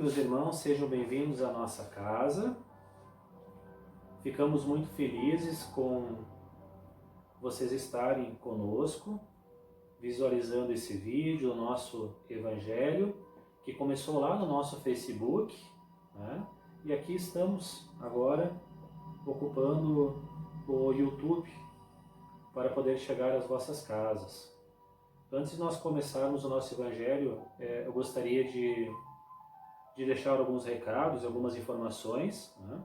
Meus irmãos, sejam bem-vindos à nossa casa. Ficamos muito felizes com vocês estarem conosco, visualizando esse vídeo, o nosso Evangelho, que começou lá no nosso Facebook, né? E aqui estamos agora ocupando o YouTube para poder chegar às vossas casas. Antes de nós começarmos o nosso Evangelho, eu gostaria de deixar alguns recados, algumas informações, né?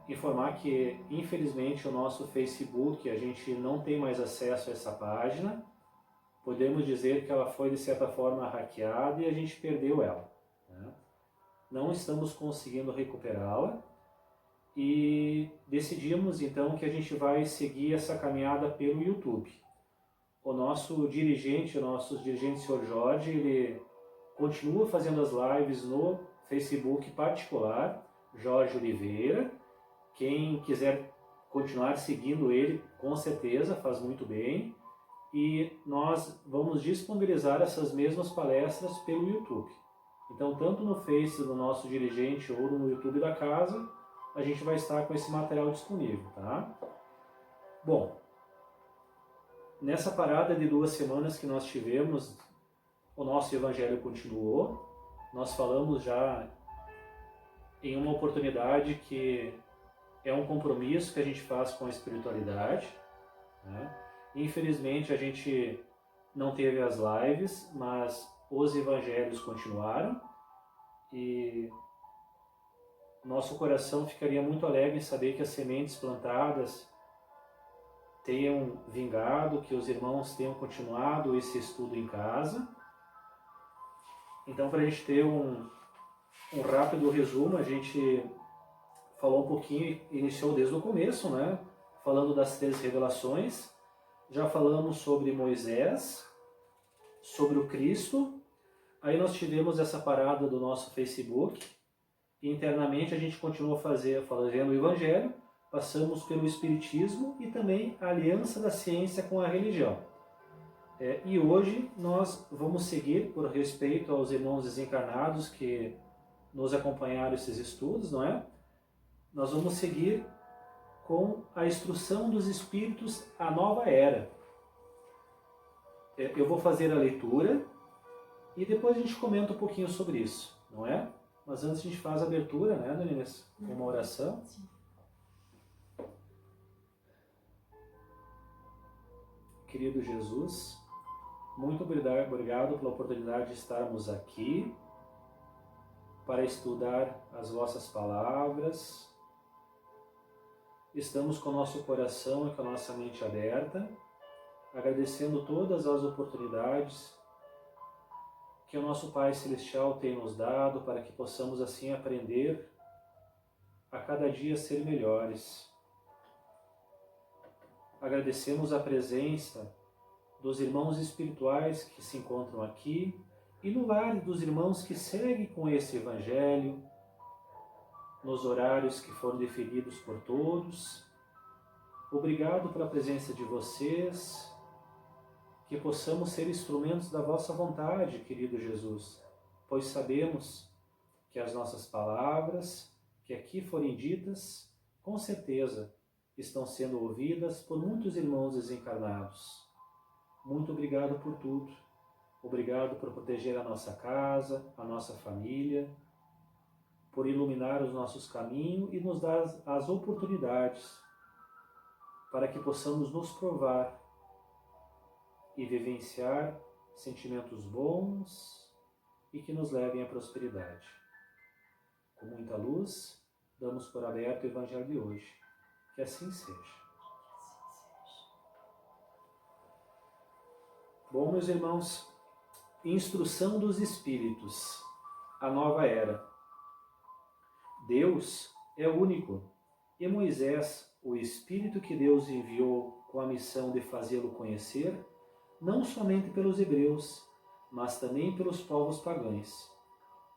Informar que, infelizmente, o nosso Facebook, a gente não tem mais acesso a essa página. Podemos dizer que ela foi, de certa forma, hackeada e a gente perdeu ela, né? Não estamos conseguindo recuperá-la e decidimos, então, que a gente vai seguir essa caminhada pelo YouTube. O nosso dirigente, senhor Jorge, ele continua fazendo as lives no Facebook particular, Jorge Oliveira. Quem quiser continuar seguindo ele, com certeza, faz muito bem. E nós vamos disponibilizar essas mesmas palestras pelo YouTube. Então, tanto no Face do nosso dirigente ou no YouTube da casa, a gente vai estar com esse material disponível, tá? Bom, nessa parada de 2 semanas que nós tivemos, o nosso Evangelho continuou. Nós falamos já em uma oportunidade que é um compromisso que a gente faz com a espiritualidade, né? Infelizmente a gente não teve as lives, mas os Evangelhos continuaram e nosso coração ficaria muito alegre em saber que as sementes plantadas tenham vingado, que os irmãos tenham continuado esse estudo em casa. Então, para a gente ter um rápido resumo, a gente falou um pouquinho, iniciou desde o começo, né? Falando das 3 revelações. Já falamos sobre Moisés, sobre o Cristo. Aí nós tivemos essa parada do nosso Facebook. E internamente a gente continuou fazendo o Evangelho. Passamos pelo Espiritismo e também a aliança da ciência com a religião. E hoje nós vamos seguir, por respeito aos irmãos desencarnados que nos acompanharam esses estudos, não é? Nós vamos seguir com a instrução dos Espíritos, a nova era. Eu vou fazer a leitura e depois a gente comenta um pouquinho sobre isso, não é? Mas antes a gente faz a abertura, né, Dona Inês? Com uma oração. Querido Jesus, muito obrigado pela oportunidade de estarmos aqui para estudar as vossas palavras. Estamos com o nosso coração e com a nossa mente aberta, agradecendo todas as oportunidades que o nosso Pai Celestial tem nos dado para que possamos assim aprender a cada dia ser melhores. Agradecemos a presença dos irmãos espirituais que se encontram aqui e no lar dos irmãos que seguem com esse Evangelho, nos horários que foram definidos por todos. Obrigado pela presença de vocês, que possamos ser instrumentos da vossa vontade, querido Jesus, pois sabemos que as nossas palavras, que aqui forem ditas, com certeza estão sendo ouvidas por muitos irmãos desencarnados. Muito obrigado por tudo. Obrigado por proteger a nossa casa, a nossa família, por iluminar os nossos caminhos e nos dar as oportunidades para que possamos nos provar e vivenciar sentimentos bons e que nos levem à prosperidade. Com muita luz, damos por aberto o Evangelho de hoje. Que assim seja. Bom, meus irmãos, instrução dos Espíritos, a nova era. Deus é único e Moisés, o Espírito que Deus enviou com a missão de fazê-lo conhecer, não somente pelos hebreus, mas também pelos povos pagãos.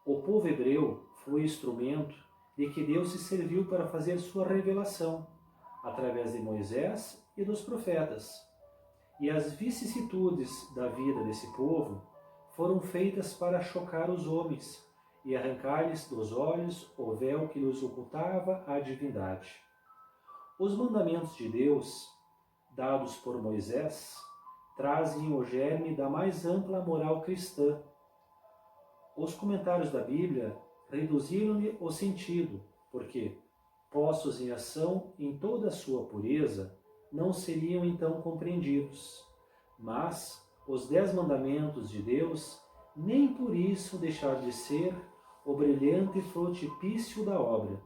O povo hebreu foi instrumento de que Deus se serviu para fazer sua revelação, através de Moisés e dos profetas. E as vicissitudes da vida desse povo foram feitas para chocar os homens e arrancar-lhes dos olhos o véu que lhes ocultava a divindade. Os mandamentos de Deus, dados por Moisés, trazem o germe da mais ampla moral cristã. Os comentários da Bíblia reduziram-lhe o sentido, porque, postos em ação em toda a sua pureza, não seriam então compreendidos. Mas os 10 mandamentos de Deus nem por isso deixaram de ser o brilhante frontispício da obra,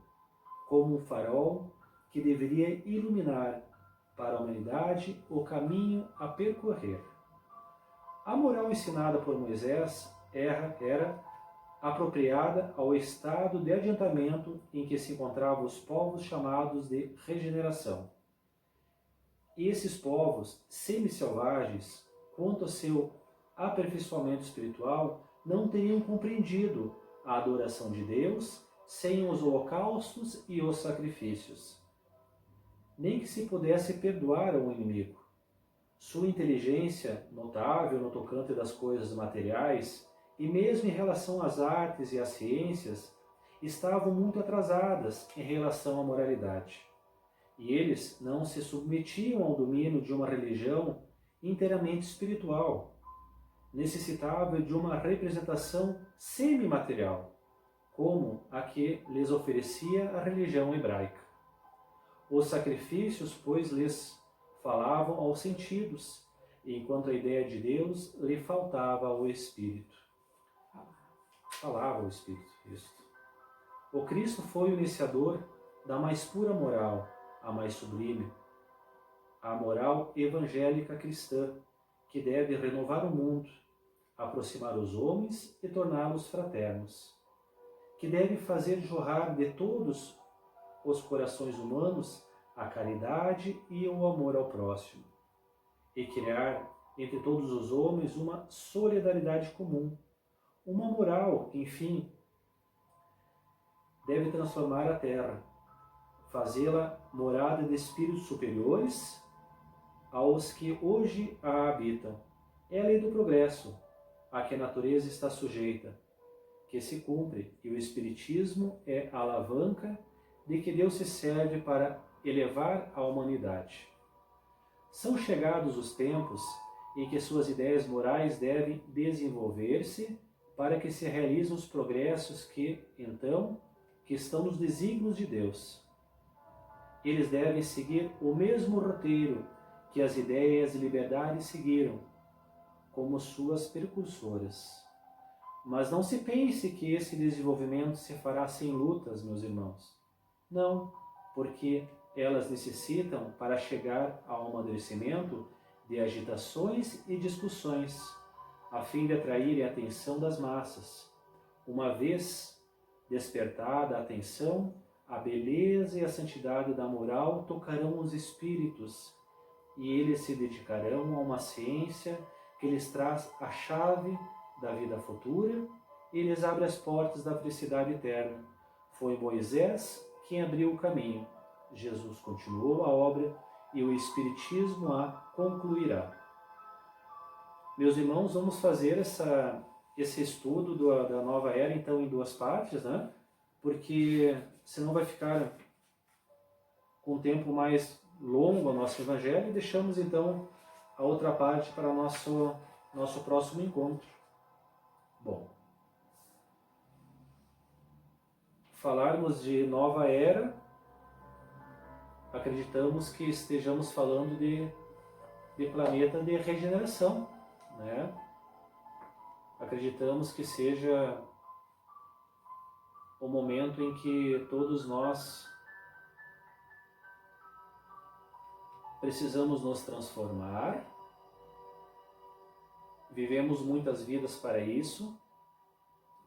como um farol que deveria iluminar para a humanidade o caminho a percorrer. A moral ensinada por Moisés era apropriada ao estado de adiantamento em que se encontravam os povos chamados de regeneração. E esses povos semi-selvagens, quanto ao seu aperfeiçoamento espiritual, não teriam compreendido a adoração de Deus sem os holocaustos e os sacrifícios. Nem que se pudesse perdoar ao inimigo. Sua inteligência, notável no tocante das coisas materiais, e mesmo em relação às artes e às ciências, estavam muito atrasadas em relação à moralidade. E eles não se submetiam ao domínio de uma religião inteiramente espiritual, necessitava de uma representação semimaterial, como a que lhes oferecia a religião hebraica. Os sacrifícios, pois, lhes falavam aos sentidos, enquanto a ideia de Deus lhe faltava ao espírito. Falava ao espírito, isso. O Cristo foi o iniciador da mais pura moral, a mais sublime, a moral evangélica cristã, que deve renovar o mundo, aproximar os homens e torná-los fraternos, que deve fazer jorrar de todos os corações humanos a caridade e o amor ao próximo, e criar entre todos os homens uma solidariedade comum, uma moral, enfim, deve transformar a terra, fazê-la morada de espíritos superiores aos que hoje a habitam. É a lei do progresso, a que a natureza está sujeita, que se cumpre, e o Espiritismo é a alavanca de que Deus se serve para elevar a humanidade. São chegados os tempos em que suas ideias morais devem desenvolver-se para que se realizem os progressos que, então, que estão nos desígnios de Deus. Eles devem seguir o mesmo roteiro que as ideias de liberdade seguiram, como suas precursoras. Mas não se pense que esse desenvolvimento se fará sem lutas, meus irmãos. Não, porque elas necessitam, para chegar ao amadurecimento, de agitações e discussões, a fim de atraírem a atenção das massas. Uma vez despertada a atenção, a beleza e a santidade da moral tocarão os espíritos, e eles se dedicarão a uma ciência que lhes traz a chave da vida futura e lhes abre as portas da felicidade eterna. Foi Moisés quem abriu o caminho. Jesus continuou a obra e o Espiritismo a concluirá. Meus irmãos, vamos fazer esse estudo da nova era, então, em 2 partes, né? Porque senão vai ficar com um tempo mais longo o nosso Evangelho, e deixamos, então, a outra parte para nosso próximo encontro. Bom, falarmos de nova era, acreditamos que estejamos falando de planeta de regeneração, né? Acreditamos que seja o momento em que todos nós precisamos nos transformar. Vivemos muitas vidas para isso,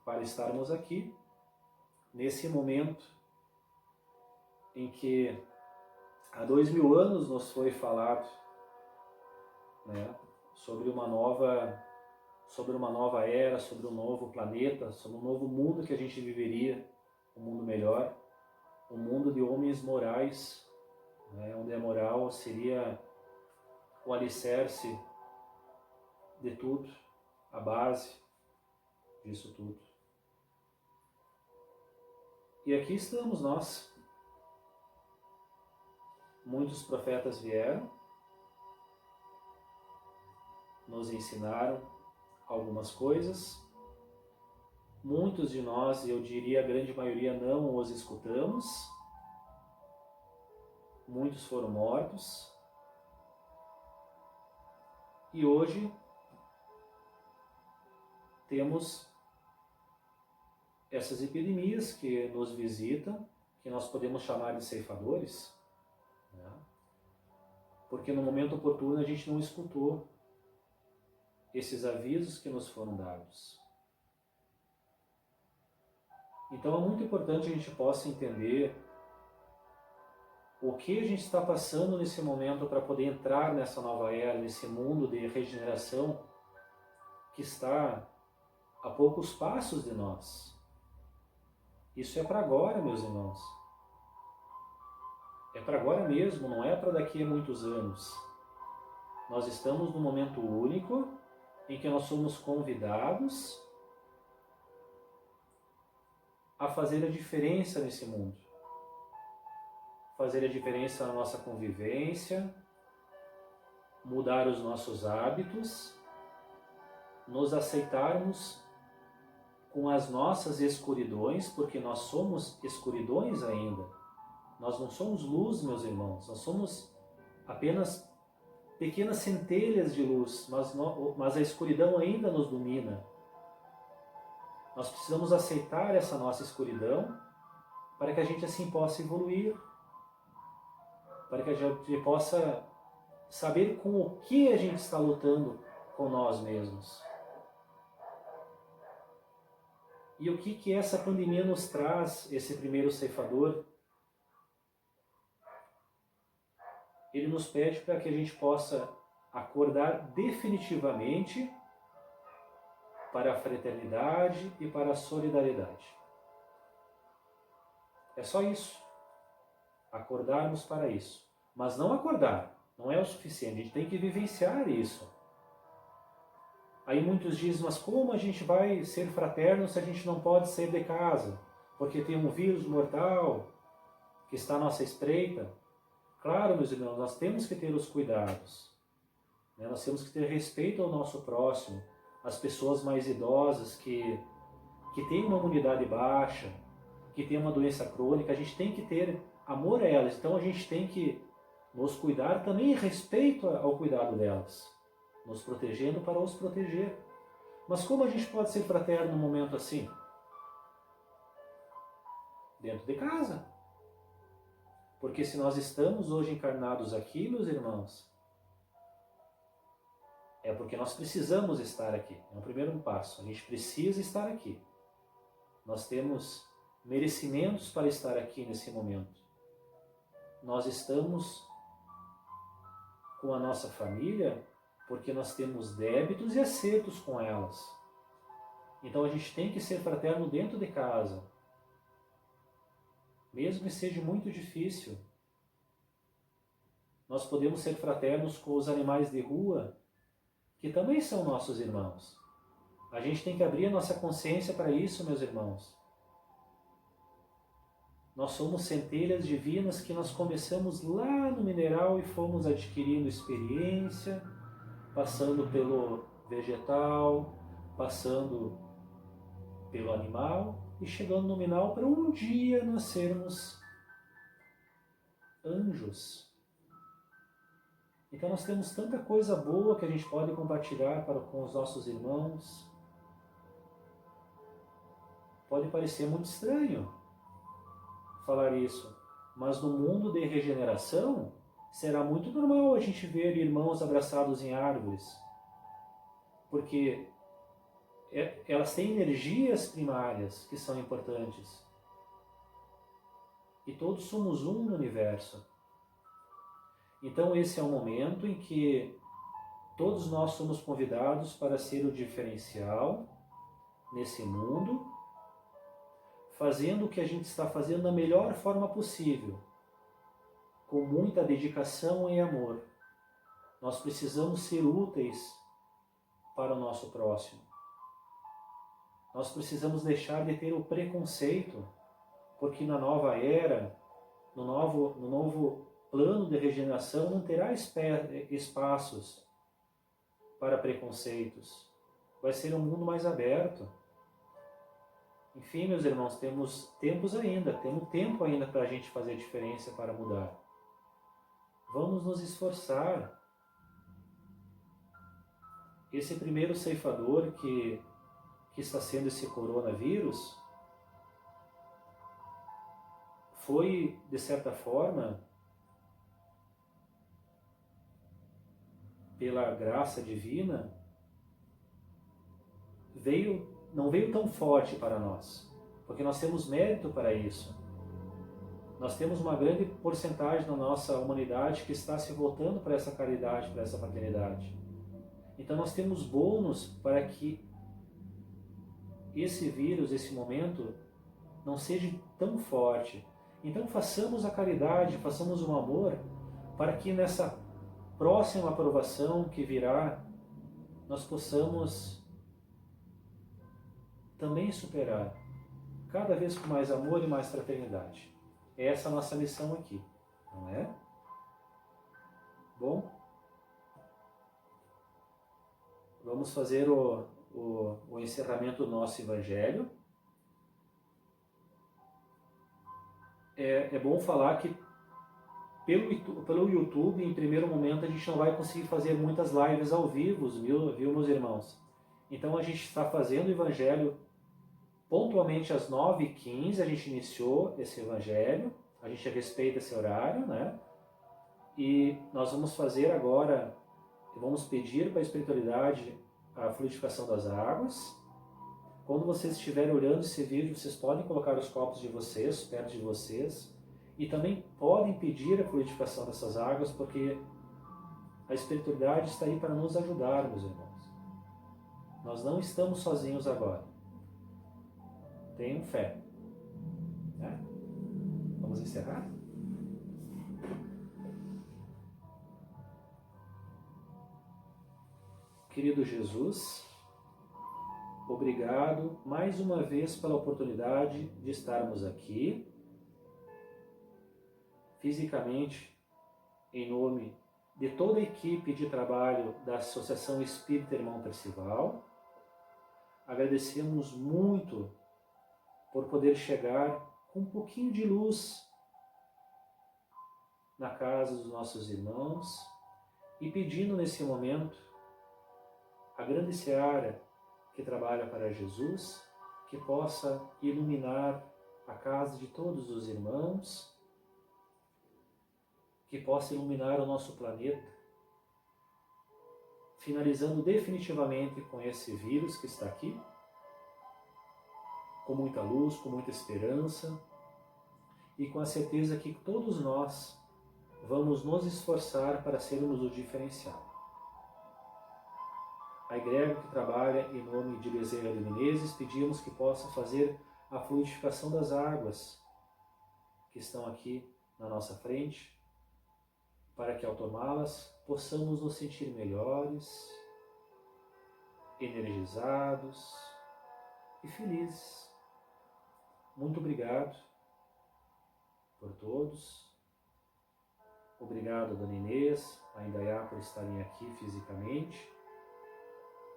para estarmos aqui, nesse momento em que há 2000 anos nos foi falado, né, sobre uma nova era, sobre um novo planeta, sobre um novo mundo que a gente viveria, um mundo melhor, um mundo de homens morais, né, onde a moral seria o alicerce de tudo, a base disso tudo. E aqui estamos nós. Muitos profetas vieram, nos ensinaram algumas coisas. Muitos de nós, eu diria a grande maioria, não os escutamos. Muitos foram mortos. E hoje temos essas epidemias que nos visitam, que nós podemos chamar de ceifadores, né? Porque no momento oportuno a gente não escutou esses avisos que nos foram dados. Então é muito importante a gente possa entender o que a gente está passando nesse momento para poder entrar nessa nova era, nesse mundo de regeneração que está a poucos passos de nós. Isso é para agora, meus irmãos. É para agora mesmo, não é para daqui a muitos anos. Nós estamos num momento único em que nós somos convidados a fazer a diferença nesse mundo. Fazer a diferença na nossa convivência, mudar os nossos hábitos, nos aceitarmos com as nossas escuridões, porque nós somos escuridões ainda. Nós não somos luz, meus irmãos, nós somos apenas pequenas centelhas de luz, mas a escuridão ainda nos domina. Nós precisamos aceitar essa nossa escuridão para que a gente assim possa evoluir, para que a gente possa saber com o que a gente está lutando com nós mesmos. E o que essa pandemia nos traz, esse primeiro ceifador? Ele nos pede para que a gente possa acordar definitivamente para a fraternidade e para a solidariedade. É só isso. Acordarmos para isso. Mas não acordar, não é o suficiente, a gente tem que vivenciar isso. Aí muitos dizem, mas como a gente vai ser fraterno se a gente não pode sair de casa? Porque tem um vírus mortal que está à nossa espreita. Claro, meus irmãos, nós temos que ter os cuidados, né? Nós temos que ter respeito ao nosso próximo, às pessoas mais idosas que têm uma imunidade baixa, que têm uma doença crônica. A gente tem que ter amor a elas, então a gente tem que nos cuidar também em respeito ao cuidado delas, nos protegendo para os proteger. Mas como a gente pode ser fraterno num momento assim? Dentro de casa. Porque se nós estamos hoje encarnados aqui, meus irmãos, é porque nós precisamos estar aqui. É o primeiro passo. A gente precisa estar aqui. Nós temos merecimentos para estar aqui nesse momento. Nós estamos com a nossa família porque nós temos débitos e acertos com elas. Então a gente tem que ser fraterno dentro de casa. Mesmo que seja muito difícil. Nós podemos ser fraternos com os animais de rua, que também são nossos irmãos. A gente tem que abrir a nossa consciência para isso, meus irmãos. Nós somos centelhas divinas que nós começamos lá no mineral e fomos adquirindo experiência, passando pelo vegetal, passando pelo animal e chegando no mineral para um dia nós sermos anjos. Então nós temos tanta coisa boa que a gente pode compartilhar com os nossos irmãos. Pode parecer muito estranho falar isso, mas no mundo de regeneração será muito normal a gente ver irmãos abraçados em árvores, porque elas têm energias primárias que são importantes. E todos somos um no universo. Então esse é o momento em que todos nós somos convidados para ser o diferencial nesse mundo, fazendo o que a gente está fazendo da melhor forma possível, com muita dedicação e amor. Nós precisamos ser úteis para o nosso próximo. Nós precisamos deixar de ter o preconceito porque na nova era, no novo plano de regeneração, não terá espaços para preconceitos. Vai ser um mundo mais aberto. Enfim, meus irmãos, temos tempo ainda para a gente fazer diferença, para mudar. Vamos nos esforçar. Esse primeiro ceifador que está sendo esse coronavírus foi, de certa forma, pela graça divina, não veio tão forte para nós, porque nós temos mérito para isso. Nós temos uma grande porcentagem da nossa humanidade que está se voltando para essa caridade, para essa fraternidade. Então nós temos bônus para que esse vírus, esse momento, não seja tão forte. Então façamos a caridade, façamos o amor, para que nessa próxima aprovação que virá, nós possamos também superar, cada vez com mais amor e mais fraternidade. Essa é a nossa missão aqui, não é? Bom, vamos fazer o encerramento do nosso Evangelho. É bom falar que pelo YouTube, em primeiro momento, a gente não vai conseguir fazer muitas lives ao vivo, viu, meus irmãos? Então a gente está fazendo o Evangelho pontualmente às 9h15, a gente iniciou esse Evangelho, a gente respeita esse horário, né? E nós vamos fazer agora, vamos pedir para a espiritualidade a fluidificação das águas. Quando vocês estiverem olhando esse vídeo, vocês podem colocar os copos de vocês, perto de vocês, e também podem pedir a fluidificação dessas águas, porque a espiritualidade está aí para nos ajudar, meus irmãos. Nós não estamos sozinhos agora. Tenham fé. Né? Vamos encerrar? Querido Jesus, obrigado mais uma vez pela oportunidade de estarmos aqui, fisicamente, em nome de toda a equipe de trabalho da Associação Espírita Irmão Percival. Agradecemos muito por poder chegar com um pouquinho de luz na casa dos nossos irmãos e pedindo nesse momento a grande seara que trabalha para Jesus, que possa iluminar a casa de todos os irmãos, que possa iluminar o nosso planeta, finalizando definitivamente com esse vírus que está aqui, com muita luz, com muita esperança e com a certeza que todos nós vamos nos esforçar para sermos o diferencial. A egrégora que trabalha em nome de Bezerra de Menezes, pedimos que possa fazer a fluidificação das águas que estão aqui na nossa frente, para que ao tomá-las possamos nos sentir melhores, energizados e felizes. Muito obrigado por todos. Obrigado, Dona Inês, a Indaiá, por estarem aqui fisicamente.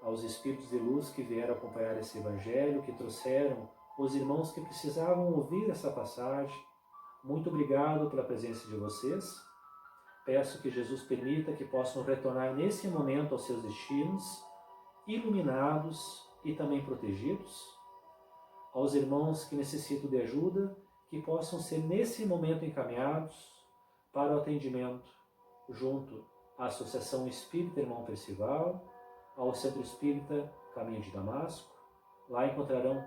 Aos Espíritos de Luz que vieram acompanhar esse Evangelho, que trouxeram os irmãos que precisavam ouvir essa passagem. Muito obrigado pela presença de vocês. Peço que Jesus permita que possam retornar nesse momento aos seus destinos, iluminados e também protegidos. Aos irmãos que necessitam de ajuda, que possam ser nesse momento encaminhados para o atendimento junto à Associação Espírita Irmão Percival, ao Centro Espírita Caminho de Damasco. Lá encontrarão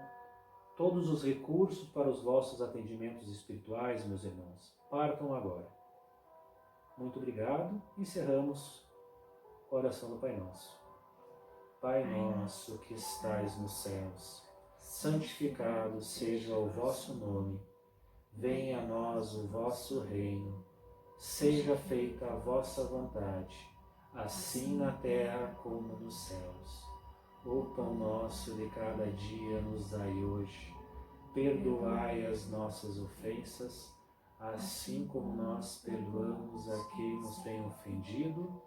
todos os recursos para os vossos atendimentos espirituais, meus irmãos. Partam agora. Muito obrigado. Encerramos a oração do Pai Nosso. Pai nosso que estais nos céus, santificado seja o vosso nome. Venha a nós o vosso reino. Seja feita a vossa vontade, assim na terra como nos céus. O pão nosso de cada dia nos dai hoje. perdoai as nossas ofensas, assim como nós perdoamos a quem nos tem ofendido,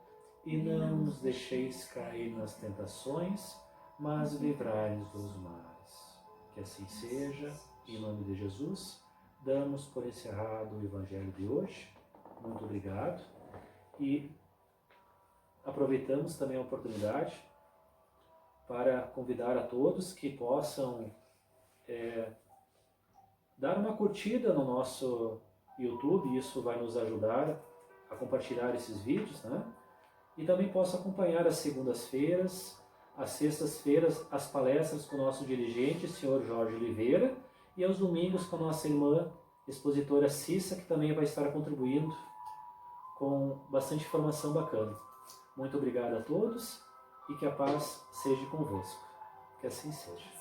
e não nos deixeis cair nas tentações, mas livrai-nos dos males. Que assim seja, em nome de Jesus, damos por encerrado o Evangelho de hoje. Muito obrigado. E aproveitamos também a oportunidade para convidar a todos que possam dar uma curtida no nosso YouTube, isso vai nos ajudar a compartilhar esses vídeos, né? E também possa acompanhar as segundas-feiras, às sextas-feiras, as palestras com o nosso dirigente, Sr. Jorge Oliveira, e aos domingos com a nossa irmã expositora Cissa, que também vai estar contribuindo com bastante informação bacana. Muito obrigado a todos e que a paz seja convosco. Que assim seja.